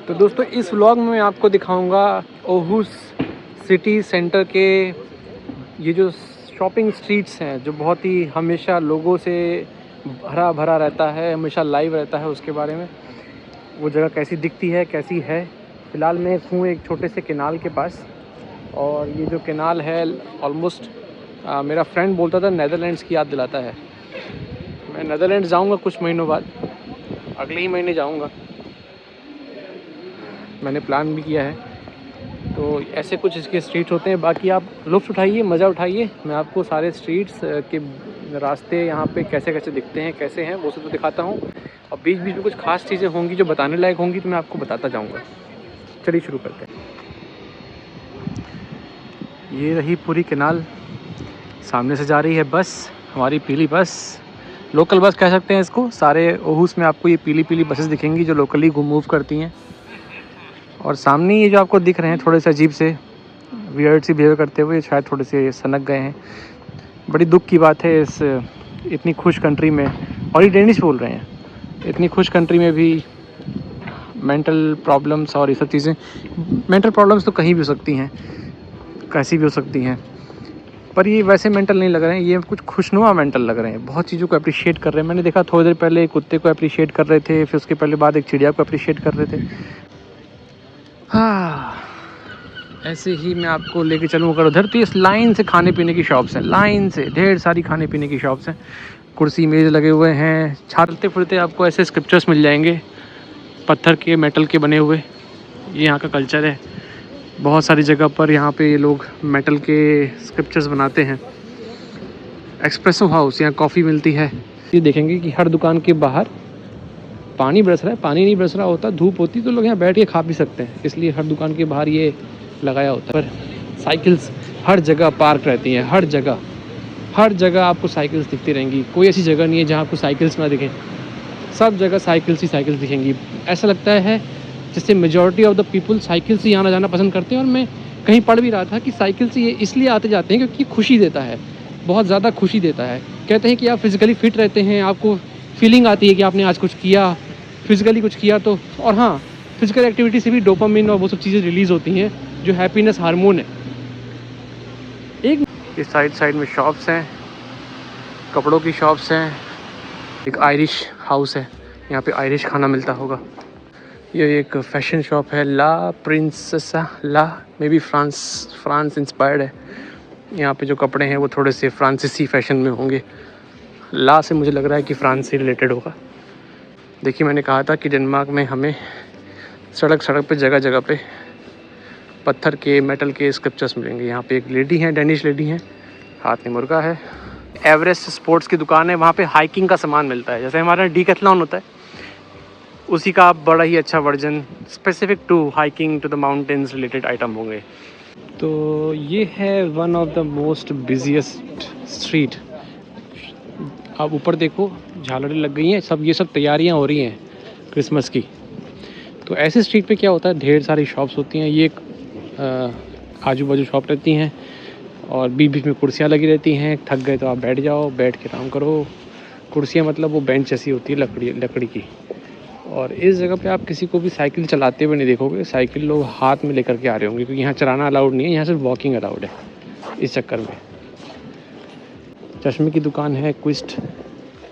तो दोस्तों इस व्लॉग में मैं आपको दिखाऊंगा ओहूस सिटी सेंटर के ये जो शॉपिंग स्ट्रीट्स हैं जो बहुत ही हमेशा लोगों से भरा भरा रहता है, हमेशा लाइव रहता है। उसके बारे में वो जगह कैसी दिखती है, कैसी है। फ़िलहाल मैं हूँ एक छोटे से केनाल के पास, और ये जो केनाल है ऑलमोस्ट मेरा फ्रेंड बोलता था नेदरलैंड्स की याद दिलाता है। मैं नेदरलैंड्स जाऊँगा कुछ महीनों बाद, अगले ही महीने जाऊँगा, मैंने प्लान भी किया है। तो ऐसे कुछ इसके स्ट्रीट्स होते हैं। बाकी आप लुत्फ़ उठाइए, मज़ा उठाइए। मैं आपको सारे स्ट्रीट्स के रास्ते यहाँ पे कैसे कैसे दिखते हैं, कैसे हैं, वो सब तो दिखाता हूँ। और बीच बीच में कुछ ख़ास चीज़ें होंगी जो बताने लायक होंगी तो मैं आपको बताता जाऊँगा। चलिए शुरू करते हैं। ये रही पूरी केनाल, सामने से जा रही है बस, हमारी पीली बस, लोकल बस कह सकते हैं इसको। सारे ओहूस में आपको ये पीली पीली बसेस दिखेंगी जो लोकली मूव करती हैं। और सामने ये जो आपको दिख रहे हैं थोड़े से अजीब से वियर्ड सी बिहेव करते हुए, शायद थोड़े से सनक गए हैं। बड़ी दुख की बात है इस इतनी खुश कंट्री में, और ये डेनिश बोल रहे हैं, इतनी खुश कंट्री में भी मेंटल प्रॉब्लम्स और ये सब चीज़ें। मेंटल प्रॉब्लम्स तो कहीं भी हो सकती हैं, कैसी भी हो सकती हैं, पर ये वैसे मेंटल नहीं लग रहे हैं, ये कुछ खुशनुमा मेंटल लग रहे हैं। बहुत चीज़ों को अप्रिशिएट कर रहे हैं। मैंने देखा थोड़ी देर पहले एक कुत्ते को अप्रिशिएट कर रहे थे, फिर उसके पहले बाद एक चिड़िया को अप्रिशिएट कर रहे थे। हाँ, ऐसे ही मैं आपको लेके चलूँ अगर उधर, तो इस लाइन से खाने पीने की शॉप्स हैं, लाइन से ढेर सारी खाने पीने की शॉप्स हैं। कुर्सी मेज़ लगे हुए हैं, चलते फिरते आपको ऐसे स्क्रिप्चर्स मिल जाएंगे, पत्थर के, मेटल के बने हुए। ये यहाँ का कल्चर है। बहुत सारी जगह पर यहाँ पे ये लोग मेटल के स्क्रिप्चर्स बनाते हैं। एक्सप्रेसो हाउस, यहाँ कॉफ़ी मिलती है। ये देखेंगे कि हर दुकान के बाहर पानी बरस रहा है। पानी नहीं बरस रहा होता, धूप होती तो लोग यहाँ बैठ के खा भी सकते हैं, इसलिए हर दुकान के बाहर ये लगाया होता है। पर साइकिल्स हर जगह पार्क रहती हैं, हर जगह आपको साइकिल्स दिखती रहेंगी। कोई ऐसी जगह नहीं है जहाँ आपको साइकिल्स ना दिखें, सब जगह साइकिल्स ही साइकिल्स दिखेंगी। ऐसा लगता है जैसे majority of the people cycle से आना जाना पसंद करते हैं। और मैं कहीं पढ़ भी रहा था कि साइकिल से ये इसलिए आते जाते हैं क्योंकि खुशी देता है, बहुत ज़्यादा खुशी देता है। कहते हैं कि आप फिज़िकली फ़िट रहते हैं, आपको फीलिंग आती है कि आपने आज कुछ किया, फिज़िकली कुछ किया तो। और हाँ, फिज़िकल एक्टिविटी से भी डोपामिन और वो सब चीज़ें रिलीज़ होती हैं जो हैप्पीनेस हार्मोन है। एक इस साइड में शॉप्स हैं, कपड़ों की शॉप्स हैं। एक आयरिश हाउस है, यहाँ पे आयरिश खाना मिलता होगा। ये एक फैशन शॉप है, ला प्रिंसेसा, ला मे बी फ्रांस इंस्पायर्ड है। यहाँ पे जो कपड़े हैं वो थोड़े से फ्रांसीसी फैशन में होंगे। ला से मुझे लग रहा है कि फ्रांस से रिलेटेड होगा। देखिए, मैंने कहा था कि डेनमार्क में हमें सड़क पे जगह जगह पे पत्थर के, मेटल के स्कल्पचर्स मिलेंगे। यहाँ पे एक लेडी हैं, डेनिश लेडी हैं, हाथ में मुर्गा है। एवरेस्ट स्पोर्ट्स की दुकान है, वहाँ पे हाइकिंग का सामान मिलता है। जैसे हमारा डीकैथलॉन होता है, उसी का बड़ा ही अच्छा version specific to hiking to the mountains related item होंगे। तो ये है one of the most busiest street. आप ऊपर देखो, झालरें लग गई हैं, ये सब तैयारियां हो रही हैं क्रिसमस की। तो ऐसे स्ट्रीट पे क्या होता है, ढेर सारी शॉप्स होती हैं। ये आजू बाजू शॉप रहती हैं और बीच बीच में कुर्सियाँ लगी रहती हैं। थक गए तो आप बैठ जाओ, बैठ के काम करो। कुर्सियाँ मतलब वो बेंच जैसी होती है लकड़ी की। और इस जगह पे आप किसी को भी साइकिल चलाते हुए नहीं देखोगे। साइकिल लोग हाथ में लेकर के आ रहे होंगे, क्योंकि यहाँ चलाना अलाउड नहीं है, यहाँ सिर्फ वॉकिंग अलाउड है। इस चक्कर में चश्मे की दुकान है क्विस्ट।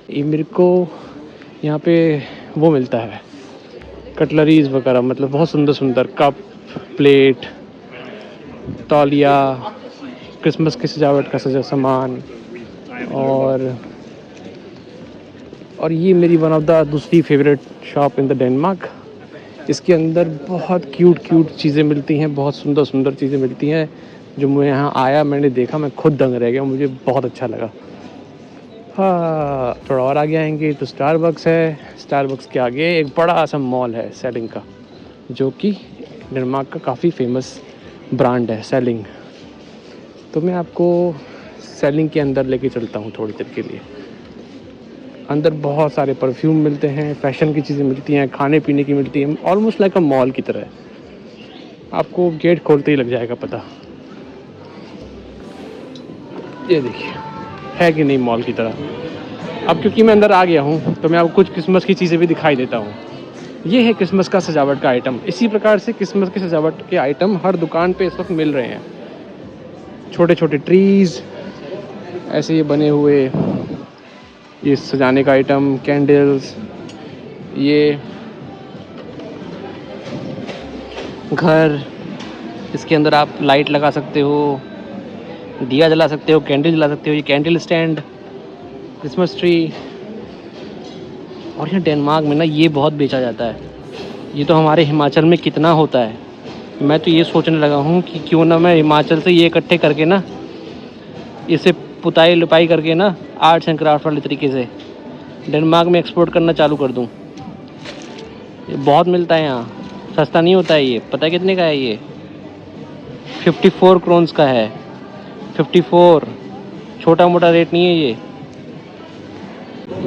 ये मेरे को यहाँ पे वो मिलता है, कटलरीज वगैरह, मतलब बहुत सुंदर सुंदर कप, प्लेट, तौलिया, क्रिसमस की सजावट का सामान। और ये मेरी वन ऑफ द दूसरी favourite shop in the Denmark. इसके अंदर बहुत क्यूट चीज़ें मिलती हैं, बहुत सुंदर चीज़ें मिलती हैं। जो मैं यहाँ आया, मैंने देखा, मैं खुद दंग रह गया, मुझे बहुत अच्छा लगा। हाँ, थोड़ा और आगे आएंगे तो स्टारबक्स है। स्टारबक्स के आगे एक बड़ा सा मॉल है सेलिंग का, जो कि डेनमार्क का काफ़ी फेमस ब्रांड है सेलिंग। तो मैं आपको सेलिंग के अंदर लेके चलता हूँ थोड़ी देर के लिए। अंदर बहुत सारे परफ्यूम मिलते हैं, फैशन की चीज़ें मिलती हैं, खाने पीने की मिलती हैं, ऑलमोस्ट लाइक अ मॉल की तरह। आपको गेट खोलते ही लग जाएगा पता। ये देखिए, है कि नहीं मॉल की तरह। अब क्योंकि मैं अंदर आ गया हूँ तो मैं आपको कुछ क्रिसमस की चीज़ें भी दिखाई देता हूँ। ये है क्रिसमस का सजावट का आइटम। इसी प्रकार से क्रिसमस के सजावट के आइटम हर दुकान पे इस वक्त मिल रहे हैं। छोटे छोटे ट्रीज़ ऐसे ये बने हुए, ये सजाने का आइटम, कैंडल्स, ये घर, इसके अंदर आप लाइट लगा सकते हो, दिया जला सकते हो, कैंडल जला सकते हो। ये कैंडल स्टैंड, क्रिसमस ट्री। और यहाँ डेनमार्क में ना ये बहुत बेचा जाता है। ये तो हमारे हिमाचल में कितना होता है। मैं तो ये सोचने लगा हूँ कि क्यों ना मैं हिमाचल से ये इकट्ठे करके ना इसे पुताई लुपाई करके ना आर्ट्स एंड क्राफ्ट वाले तरीके से डेनमार्क में एक्सपोर्ट करना चालू कर दूँ। ये बहुत मिलता है यहाँ, सस्ता नहीं होता है। ये पता है कितने का है? ये 54 क्रोन्स का है। 54, छोटा मोटा रेट नहीं है ये,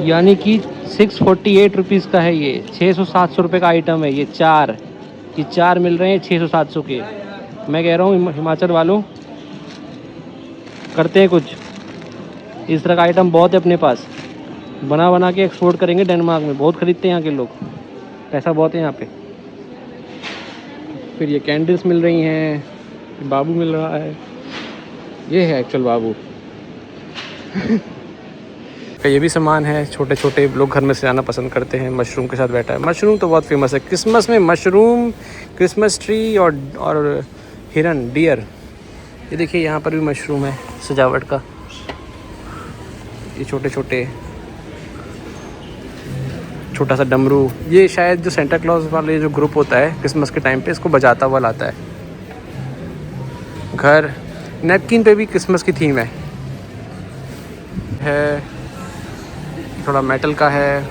यानी कि 648 रुपीज़ का है ये। 600-700 रुपये का आइटम है ये। चार मिल रहे हैं 600-700 के। मैं कह रहा हूँ हिमाचल वालों, करते हैं कुछ। इस तरह का आइटम बहुत है अपने पास, बना बना के एक्सपोर्ट करेंगे डेनमार्क में। बहुत ख़रीदते हैं यहाँ के लोग, पैसा बहुत है यहाँ पे। फिर ये कैंडल्स मिल रही हैं, बाबू मिल रहा है। ये है एक्चुअल बाबू का ये भी सामान है। छोटे छोटे लोग घर में सजाना पसंद करते हैं। मशरूम के साथ बैठा है। मशरूम तो बहुत फेमस है क्रिसमस में। मशरूम, क्रिसमस ट्री और हिरन, डियर। ये देखिए यहाँ पर भी मशरूम है सजावट का। ये छोटे छोटे, छोटा सा डमरू। ये शायद जो सेंटा क्लॉज वाले जो ग्रुप होता है क्रिसमस के टाइम पे, इसको बजाता हुआ लाता है। घर, नैपकिन पे भी क्रिसमस की थीम है। थोड़ा मेटल का है।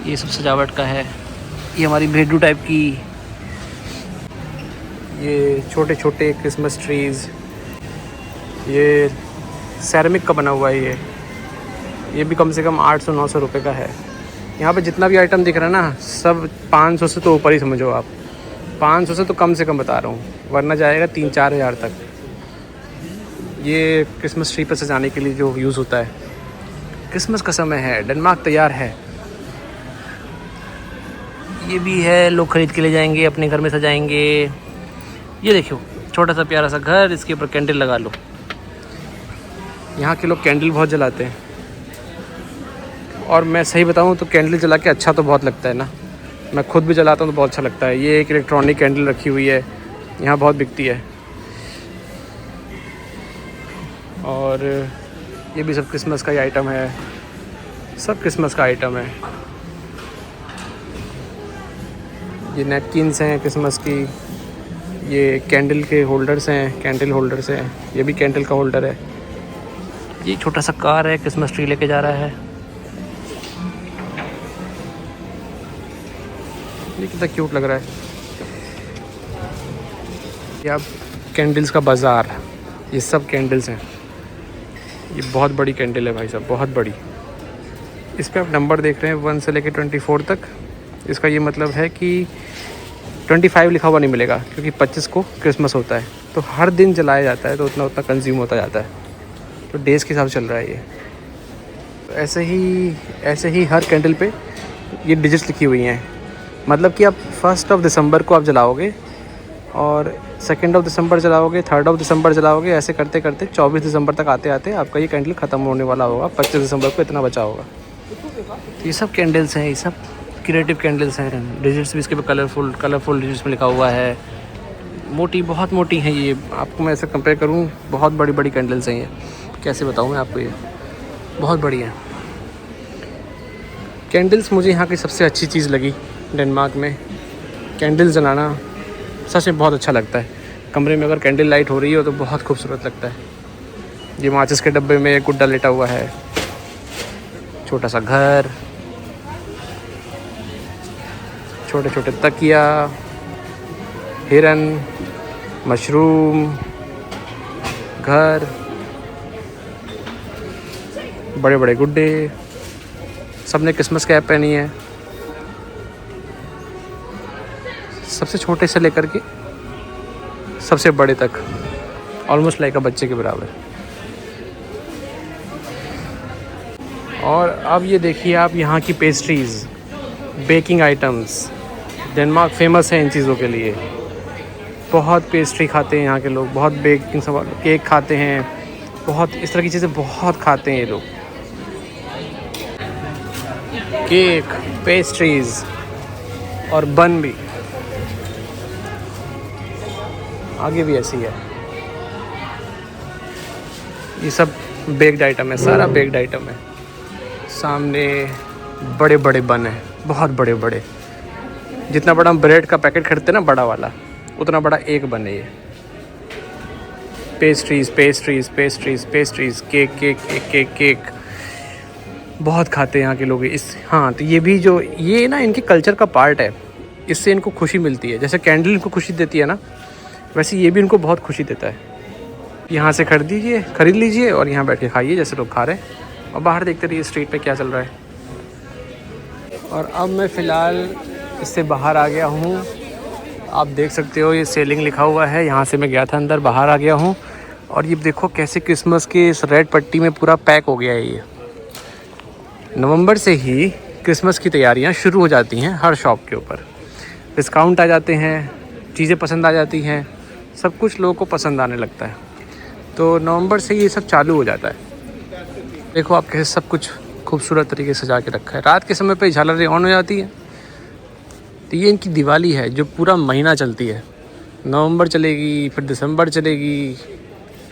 ये सब सजावट का है। ये हमारी भेडू टाइप की, ये छोटे छोटे क्रिसमस ट्रीज़। ये सेरेमिक का बना हुआ है। ये भी कम से कम 800-900 रुपये का है। यहाँ पे जितना भी आइटम दिख रहा है ना, सब 500 से तो ऊपर ही समझो आप। 500 से तो कम से कम बता रहा हूँ, वरना जाएगा 3-4 हज़ार तक। ये क्रिसमस ट्री पर सजाने के लिए जो यूज़ होता है। क्रिसमस का समय है, डेनमार्क तैयार है। ये भी है, लोग ख़रीद के ले जाएंगे, अपने घर में सजाएंगे। ये देखियो, छोटा सा प्यारा सा घर, इसके ऊपर कैंडल लगा लो। यहाँ के लोग कैंडल बहुत जलाते हैं, और मैं सही बताऊँ तो कैंडल जला के अच्छा तो बहुत लगता है ना। मैं खुद भी जलाता हूँ तो बहुत अच्छा लगता है। ये एक इलेक्ट्रॉनिक कैंडल रखी हुई है, यहाँ बहुत बिकती है। और ये भी सब क्रिसमस का ही आइटम है, सब क्रिसमस का आइटम है। ये नैपकिन्स हैं क्रिसमस की। ये कैंडल के होल्डर्स हैं, कैंडल होल्डर्स हैं। ये भी कैंडल का होल्डर है। ये छोटा सा कार है, क्रिसमस ट्री लेके जा रहा है। ये कितना क्यूट लग रहा है। ये अब कैंडल्स का बाज़ार, ये सब कैंडल्स हैं। ये बहुत बड़ी कैंडल है भाई साहब, बहुत बड़ी। इस पे आप नंबर देख रहे हैं 1 से लेकर 24 तक। इसका ये मतलब है कि 25 लिखा हुआ नहीं मिलेगा, क्योंकि 25 को क्रिसमस होता है, तो हर दिन जलाया जाता है, तो उतना उतना कंज्यूम होता जाता है। तो डेज़ के हिसाब से चल रहा है ये। तो ऐसे ही हर कैंडल पे ये डिजिट्स लिखी हुई हैं। मतलब कि आप 1 दिसंबर को आप जलाओगे, और 2 दिसंबर जलाओगे, 3 दिसंबर जलाओगे। ऐसे करते करते 24 दिसंबर तक आते आते आपका ये कैंडल ख़त्म होने वाला होगा। 25 दिसंबर को इतना बचा होगा। तो ये सब कैंडल्स हैं, ये सब क्रिएटिव कैंडल्स हैं। डिजिट्स भी इसके पे कलरफुल डिजिट्स में लिखा हुआ है। मोटी, बहुत मोटी हैं ये। आपको मैं ऐसे कंपेयर करूँ, बहुत बड़ी बड़ी कैंडल्स हैं ये। कैसे बताऊँ मैं आपको, ये बहुत बड़ी हैं कैंडल्स। मुझे यहाँ की सबसे अच्छी चीज़ लगी डेनमार्क में, कैंडल्स जलाना सच में बहुत अच्छा लगता है। कमरे में अगर कैंडल लाइट हो रही हो तो बहुत खूबसूरत लगता है। ये माचिस के डब्बे में एक गुड्डा लेटा हुआ है, छोटा सा घर, छोटे छोटे तकिया, हिरन, मशरूम, घर, बड़े बड़े गुड्डे। सबने क्रिसमस कैप पहनी है, सबसे छोटे से लेकर के सबसे बड़े तक, ऑलमोस्ट लाइक अ बच्चे के बराबर। और अब ये देखिए आप यहाँ की pastries, baking items. Denmark famous है इन चीज़ों के लिए। बहुत पेस्ट्री खाते हैं यहाँ के लोग, बहुत बेकिंग सामान, केक खाते हैं, बहुत इस तरह की चीज़ें बहुत खाते हैं ये लोग। केक, पेस्ट्रीज़ और बन भी। आगे भी ऐसी है। ये सब बेक्ड आइटम है, सारा बेक्ड आइटम है। सामने बड़े बड़े बन हैं, बहुत बड़े बड़े। जितना बड़ा हम ब्रेड का पैकेट खरीदते हैं ना, बड़ा वाला, उतना बड़ा एक बन है ये। Pastries pastries pastries pastries, cake cake cake cake cake बहुत खाते हैं यहाँ के लोग इस। हाँ, तो ये भी जो ये ना इनके कल्चर का पार्ट है। इससे इनको खुशी मिलती है। जैसे कैंडल इनको खुशी देती है ना, वैसे ये भी इनको बहुत खुशी देता है। यहाँ से खरीद लीजिए और यहाँ बैठ के खाइए जैसे लोग खा रहे हैं, और बाहर देखते रहिए स्ट्रीट पे क्या चल रहा है। और अब मैं फ़िलहाल इससे बाहर आ गया हूँ। आप देख सकते हो ये सेलिंग लिखा हुआ है। यहाँ से मैं गया था अंदर, बाहर आ गया हूँ। और ये देखो कैसे क्रिसमस के इस रेड पट्टी में पूरा पैक हो गया है ये। नवंबर से ही क्रिसमस की तैयारियाँ शुरू हो जाती हैं हर शॉप के ऊपर। डिस्काउंट आ जाते हैं, चीज़ें पसंद आ जाती हैं, सब कुछ लोगों को पसंद आने लगता है। तो नवंबर से ये सब चालू हो जाता है। देखो आप कैसे सब कुछ खूबसूरत तरीके से सजा के रखा है। रात के समय पे झालरें ऑन हो जाती है। तो ये इनकी दिवाली है जो पूरा महीना चलती है। नवंबर चलेगी, फिर दिसंबर चलेगी,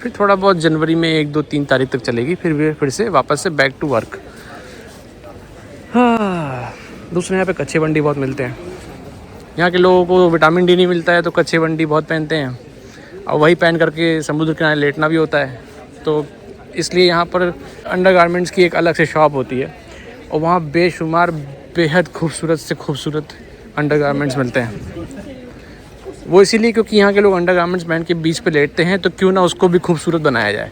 फिर थोड़ा बहुत जनवरी में 1, 2, 3 तारीख तक चलेगी, फिर से वापस से बैक टू वर्क। हाँ, दूसरे यहाँ पे कच्चे बंडी बहुत मिलते हैं। यहाँ के लोगों को विटामिन डी नहीं मिलता है तो कच्चे बंडी बहुत पहनते हैं, और वही पहन करके समुद्र किनारे लेटना भी होता है। तो इसलिए यहाँ पर अंडरगारमेंट्स की एक अलग से शॉप होती है, और वहाँ बेशुमार बेहद खूबसूरत से खूबसूरत अंडरगारमेंट्स मिलते हैं। वो इसीलिए क्योंकि यहाँ के लोग अंडरगारमेंट्स पहन के बीच पे लेटते हैं, तो क्यों ना उसको भी खूबसूरत बनाया जाए।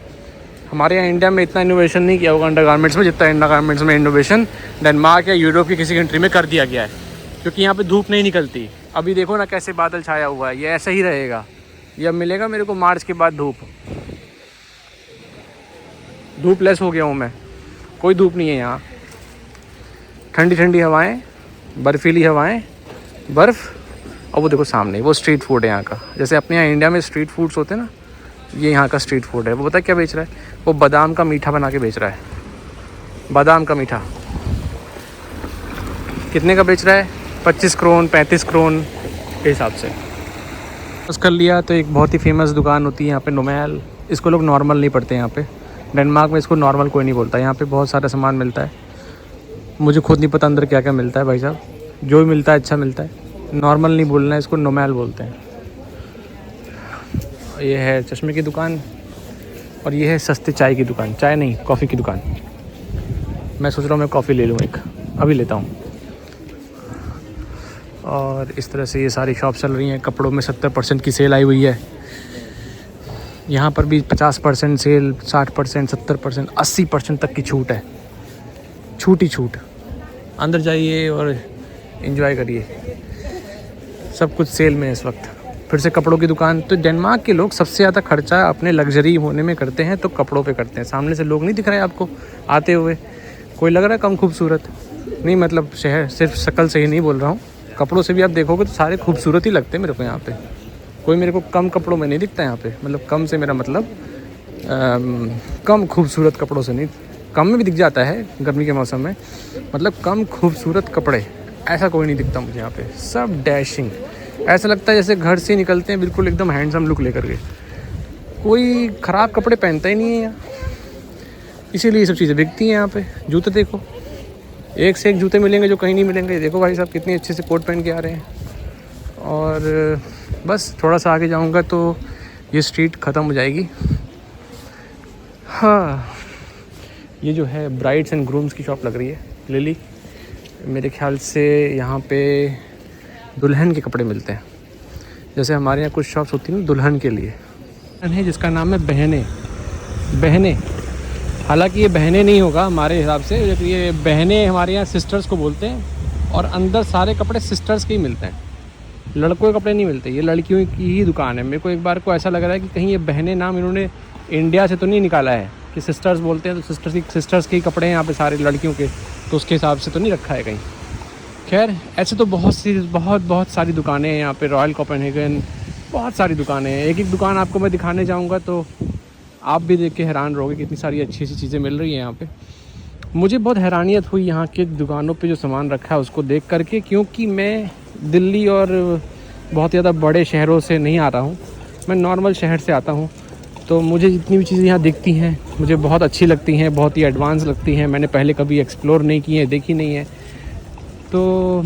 हमारे यहाँ इंडिया में इतना इनोवेशन नहीं किया होगा अंडरगारमेंट्स में, जितना अंडरगारमेंट्स में इनोवेशन डेनमार्क या यूरोप की किसी कंट्री में कर दिया गया है। क्योंकि यहाँ पे धूप नहीं निकलती। अभी देखो ना कैसे बादल छाया हुआ है, ये ऐसा ही रहेगा। ये अब मिलेगा मेरे को मार्च के बाद धूप लेस हो गया हूँ मैं, कोई धूप नहीं है यहाँ। ठंडी ठंडी हवाएं, बर्फीली हवाएं, बर्फ़। और वो देखो सामने वो स्ट्रीट फूड है यहाँ का। जैसे अपने यहाँ इंडिया में स्ट्रीट फूड्स होते हैं ना, ये यहाँ का स्ट्रीट फूड है। वो पता है क्या बेच रहा है? वो बादाम का मीठा बना के बेच रहा है। बादाम का मीठा कितने का बेच रहा है? 25 क्रोन 35 क्रोन के हिसाब से। बस कर लिया तो एक बहुत ही फेमस दुकान होती है यहाँ पे, नोमैल। इसको लोग नॉर्मल नहीं पढ़ते यहाँ पे। डेनमार्क में इसको नॉर्मल कोई नहीं बोलता। यहाँ पे बहुत सारा सामान मिलता है, मुझे खुद नहीं पता अंदर क्या क्या मिलता है भाई साहब। जो भी मिलता है अच्छा मिलता है। नॉर्मल नहीं बोलना है, इसको नोमैल बोलते हैं। ये है चश्मे की दुकान, और ये है सस्ते चाय की दुकान। चाय नहीं, कॉफ़ी की दुकान। मैं सोच रहा हूँ मैं कॉफ़ी ले लूँ एक, अभी लेता हूँ। और इस तरह से ये सारी शॉप चल रही हैं। कपड़ों में 70% की सेल आई हुई है। यहाँ पर भी 50% सेल, 60%, 70%, 80% तक की छूट है। छूट ही छूट। अंदर जाइए और एंजॉय करिए, सब कुछ सेल में है इस वक्त। फिर से कपड़ों की दुकान। तो डेनमार्क के लोग सबसे ज़्यादा खर्चा अपने लग्जरी होने में करते हैं, तो कपड़ों पे करते हैं। सामने से लोग नहीं दिख रहे आपको आते हुए? कोई लग रहा है कम खूबसूरत? नहीं, मतलब शहर सिर्फ शक्ल से ही नहीं बोल रहा हूँ, कपड़ों से भी आप देखोगे तो सारे खूबसूरत ही लगते हैं मेरे को यहाँ पे। कोई मेरे को कम कपड़ों में नहीं दिखता यहाँ पे। मतलब कम से मेरा मतलब कम खूबसूरत कपड़ों से नहीं, कम में भी दिख जाता है गर्मी के मौसम में, मतलब कम खूबसूरत कपड़े ऐसा कोई नहीं दिखता मुझे यहाँ पे। सब डैशिंग, ऐसा लगता है जैसे घर से निकलते हैं बिल्कुल एकदम हैंडसम लुक लेकर के। कोई ख़राब कपड़े पहनता ही नहीं है यहाँ, इसीलिए ये सब चीज़ें बिकती हैं यहाँ पे। जूते देखो, एक से एक जूते मिलेंगे जो कहीं नहीं मिलेंगे। देखो भाई साहब कितने अच्छे से कोट पहन के आ रहे हैं। और बस थोड़ा सा आगे जाऊँगा तो ये स्ट्रीट ख़त्म हो जाएगी। हाँ, ये जो है ब्राइड्स एंड ग्रूम्स की शॉप लग रही है, लिली। मेरे ख्याल से यहाँ पे दुल्हन के कपड़े मिलते हैं। जैसे हमारे यहाँ कुछ शॉप्स होती हैं दुल्हन के लिए है, जिसका नाम है बहने। हालांकि ये बहनें नहीं होगा हमारे हिसाब से, ये बहनें हमारे यहाँ सिस्टर्स को बोलते हैं। और अंदर सारे कपड़े सिस्टर्स के ही मिलते हैं, लड़कों के कपड़े नहीं मिलते। ये लड़कियों की ही दुकान है। मेरे को एक बार को ऐसा लग रहा है कि कहीं ये बहनें नाम इन्होंने इंडिया से तो नहीं निकाला है। कि सिस्टर्स बोलते हैं, तो सिस्टर्स के ही कपड़े हैं यहाँ पे सारे लड़कियों के, तो उसके हिसाब से तो नहीं रखा है कहीं। खैर ऐसे तो बहुत सारी दुकानें हैं यहाँ पे, रॉयल कोपेनहेगन, बहुत सारी दुकानें हैं। एक एक दुकान आपको मैं दिखाने जाऊँगा तो आप भी देख के हैरान रहोगे कितनी सारी अच्छी चीज़ें मिल रही हैं यहाँ पे। मुझे बहुत हैरानियत हुई यहाँ के दुकानों पे जो सामान रखा है उसको देख करके, क्योंकि मैं दिल्ली और बहुत ज़्यादा बड़े शहरों से नहीं आ रहा हूँ, मैं नॉर्मल शहर से आता हूँ। तो मुझे जितनी भी चीज़ें यहाँ दिखती हैं मुझे बहुत अच्छी लगती हैं, बहुत ही एडवांस लगती हैं। मैंने पहले कभी एक्सप्लोर नहीं की है, देखी नहीं है, तो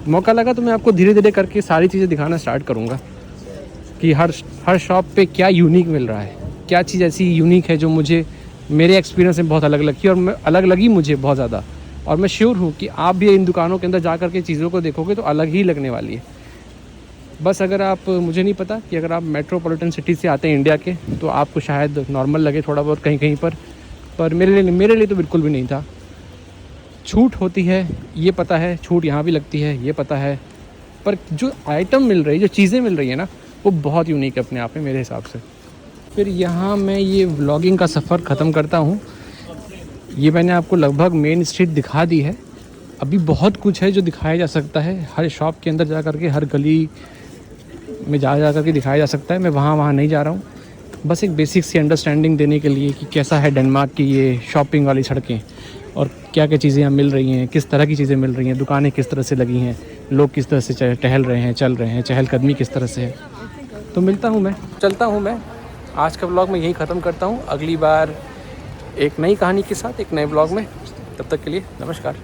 मौका लगा तो मैं आपको धीरे धीरे करके सारी चीज़ें दिखाना स्टार्ट करूँगा कि हर शॉप पे क्या यूनिक मिल रहा है, क्या चीज़ ऐसी यूनिक है जो मुझे मेरे एक्सपीरियंस में बहुत अलग लगी, और मैं अलग लगी मुझे बहुत ज़्यादा। और मैं श्योर हूँ कि आप भी इन दुकानों के अंदर जा कर के चीज़ों को देखोगे तो अलग ही लगने वाली है। बस अगर आप, मुझे नहीं पता कि अगर आप मेट्रोपॉलिटन सिटी से आते हैं इंडिया के, तो आपको शायद नॉर्मल लगे थोड़ा बहुत कहीं कहीं पर मेरे लिए तो बिल्कुल भी नहीं था। छूट होती है ये पता है, छूट यहाँ भी लगती है ये पता है, पर जो आइटम मिल रही है, जो चीज़ें मिल रही है ना, वो बहुत यूनिक है अपने आप में मेरे हिसाब से। फिर यहाँ मैं ये व्लॉगिंग का सफ़र ख़त्म करता हूँ। ये मैंने आपको लगभग मेन स्ट्रीट दिखा दी है। अभी बहुत कुछ है जो दिखाया जा सकता है, हर शॉप के अंदर जा कर के, हर गली में जा कर के दिखाया जा सकता है। मैं वहाँ नहीं जा रहा हूँ, बस एक बेसिक सी अंडरस्टैंडिंग देने के लिए कि कैसा है डेनमार्क की ये शॉपिंग वाली सड़कें, और क्या क्या चीज़ें यहाँ मिल रही हैं, किस तरह की चीज़ें मिल रही हैं, दुकानें किस तरह से लगी हैं, लोग किस तरह से टहल रहे हैं, चल रहे हैं, चहलकदमी किस तरह से है। तो चलता हूँ मैं। आज का व्लॉग मैं यहीं ख़त्म करता हूँ। अगली बार एक नई कहानी के साथ एक नए व्लॉग में, तब तक के लिए नमस्कार।